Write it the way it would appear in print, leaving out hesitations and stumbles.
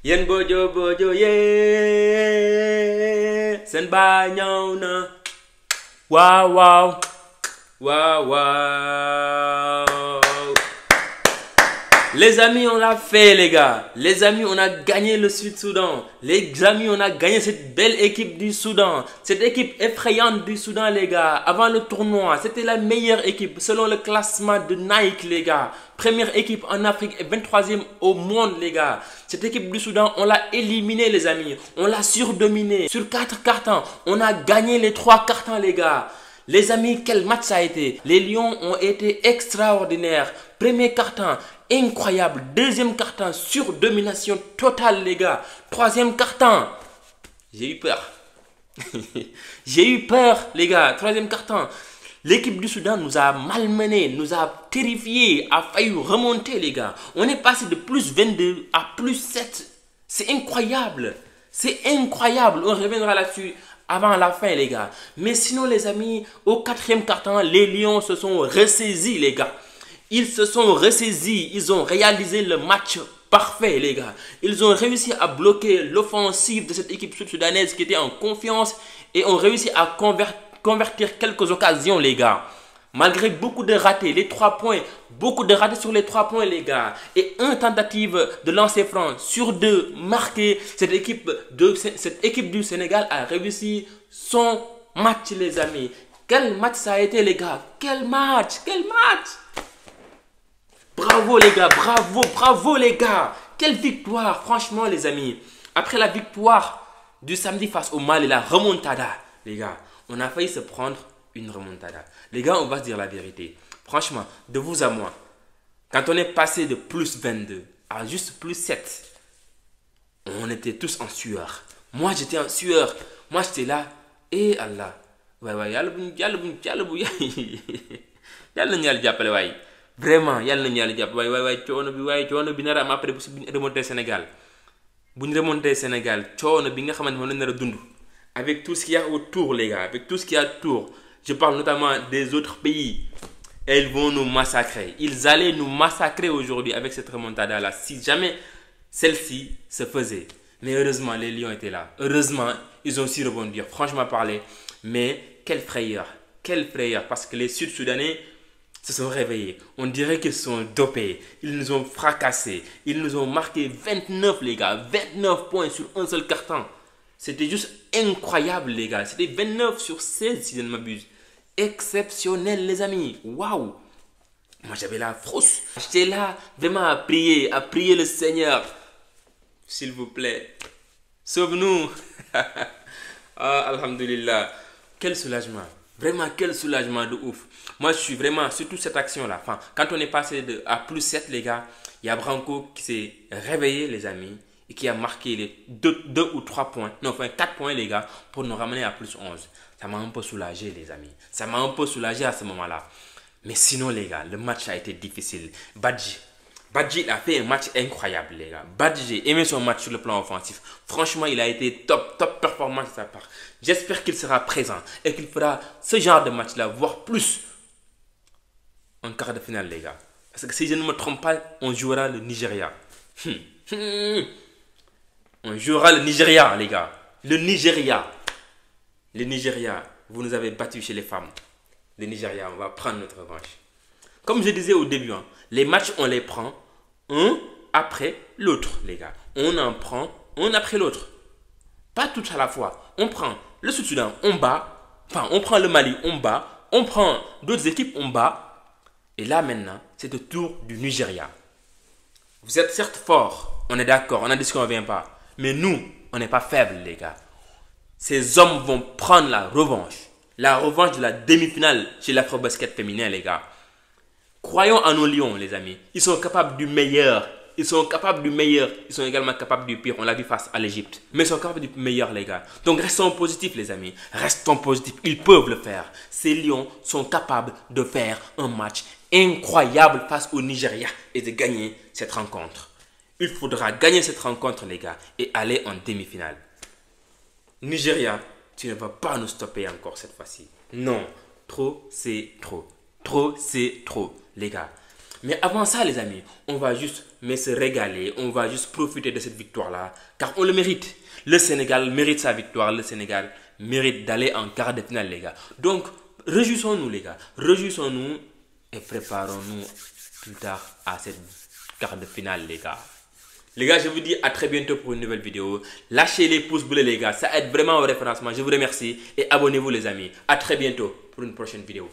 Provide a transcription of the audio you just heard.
Yen bojo bojo yeah. Sen ba ñaw na. Wow wow. Wow wow. Les amis, on l'a fait les gars. Les amis, on a gagné le Sud-Soudan. Les amis, on a gagné cette belle équipe du Soudan. Cette équipe effrayante du Soudan les gars. Avant le tournoi, c'était la meilleure équipe selon le classement de Nike les gars. Première équipe en Afrique et 23e au monde les gars. Cette équipe du Soudan, on l'a éliminée les amis. On l'a surdominée. Sur 4 cartons, on a gagné les 3 cartons les gars. Les amis, quel match ça a été. Les Lions ont été extraordinaires. Premier carton, incroyable. Deuxième carton, surdomination totale les gars. Troisième carton, j'ai eu peur. J'ai eu peur les gars. Troisième carton, l'équipe du Soudan nous a malmenés, nous a terrifiés, a failli remonter les gars. On est passé de plus 22 à plus 7. C'est incroyable. C'est incroyable. On reviendra là-dessus avant la fin les gars. Mais sinon les amis, au 4e carton, les Lions se sont ressaisis les gars. Ils se sont ressaisis, ils ont réalisé le match parfait les gars. Ils ont réussi à bloquer l'offensive de cette équipe sud-soudanaise qui était en confiance et ont réussi à convertir quelques occasions les gars. Malgré beaucoup de ratés, les 3 points, beaucoup de ratés sur les 3 points les gars. Et une tentative de lancer franc sur 2 marqué. Cette équipe du Sénégal a réussi son match les amis. Quel match ça a été les gars. Quel match, quel match. Bravo les gars, bravo, bravo les gars. Quelle victoire franchement les amis. Après la victoire du samedi face au Mali, la remontada les gars. On a failli se prendre une remontada. Les gars, on va se dire la vérité. Franchement, de vous à moi, quand on est passé de plus 22 à juste plus 7, on était tous en sueur. Moi, j'étais en sueur. Moi, j'étais là. Et Allah. Ouais, yalla vraiment, yalla nañu japp. Ouais, coono bi nar am après bu remonter Sénégal. Bu ñu remonter Sénégal, coono bi nga xamante mo nar a dund. Avec tout ce qu'il y a autour les gars, avec tout ce qu'il y a autour. Je parle notamment des autres pays. Elles vont nous massacrer. Ils allaient nous massacrer aujourd'hui avec cette remontada-là. Si jamais celle-ci se faisait. Mais heureusement, les Lions étaient là. Heureusement, ils ont su rebondir. Franchement parler. Mais quelle frayeur. Quelle frayeur. Parce que les Sud-Soudanais se sont réveillés. On dirait qu'ils sont dopés. Ils nous ont fracassés. Ils nous ont marqué 29 les gars. 29 points sur un seul carton. C'était juste incroyable les gars. C'était 29 sur 16 si je ne m'abuse. Exceptionnel les amis. Waouh. Moi j'avais la frousse. J'étais là vraiment à prier le Seigneur. S'il vous plaît, sauve-nous. Ah, alhamdulillah. Quel soulagement. Vraiment quel soulagement de ouf. Moi je suis vraiment, surtout cette action là. Enfin, quand on est passé à plus 7 les gars, il y a Branco qui s'est réveillé les amis. Et qui a marqué les 2 ou 3 points, non enfin 4 points les gars, pour nous ramener à plus 11. Ça m'a un peu soulagé les amis. Ça m'a un peu soulagé à ce moment-là. Mais sinon les gars, le match a été difficile. Badji a fait un match incroyable les gars. Badji, j'ai aimé son match sur le plan offensif. Franchement, il a été top performance de sa part. J'espère qu'il sera présent et qu'il fera ce genre de match-là, voire plus en quart de finale les gars. Parce que si je ne me trompe pas, on jouera le Nigeria. On jouera le Nigeria, les gars. Le Nigeria. Le Nigeria. Vous nous avez battus chez les femmes. Le Nigeria, on va prendre notre revanche. Comme je disais au début, les matchs, on les prend un après l'autre, les gars. On en prend un après l'autre. Pas tout à la fois. On prend le Sud-Soudan, on bat. Enfin, on prend le Mali, on bat. On prend d'autres équipes, on bat. Et là, maintenant, c'est le tour du Nigeria. Vous êtes certes forts. On est d'accord, on a dit ce qu'on ne vient pas. Mais nous, on n'est pas faibles, les gars. Ces hommes vont prendre la revanche. La revanche de la demi-finale chez l'Afro-Basket féminin, les gars. Croyons en nos lions, les amis. Ils sont capables du meilleur. Ils sont capables du meilleur. Ils sont également capables du pire. On l'a vu face à l'Égypte. Mais ils sont capables du meilleur, les gars. Donc restons positifs, les amis. Restons positifs. Ils peuvent le faire. Ces lions sont capables de faire un match incroyable face au Nigeria et de gagner cette rencontre. Il faudra gagner cette rencontre, les gars, et aller en demi-finale. Nigeria, tu ne vas pas nous stopper encore cette fois-ci. Non, trop, c'est trop. Trop, c'est trop, les gars. Mais avant ça, les amis, on va juste se régaler, on va juste profiter de cette victoire-là, car on le mérite. Le Sénégal mérite sa victoire, le Sénégal mérite d'aller en quart de finale, les gars. Donc, réjouissons-nous, les gars. Réjouissons-nous et préparons-nous plus tard à cette quart de finale, les gars. Les gars, je vous dis à très bientôt pour une nouvelle vidéo. Lâchez les pouces bleus, les gars. Ça aide vraiment au référencement. Je vous remercie et abonnez-vous, les amis. À très bientôt pour une prochaine vidéo.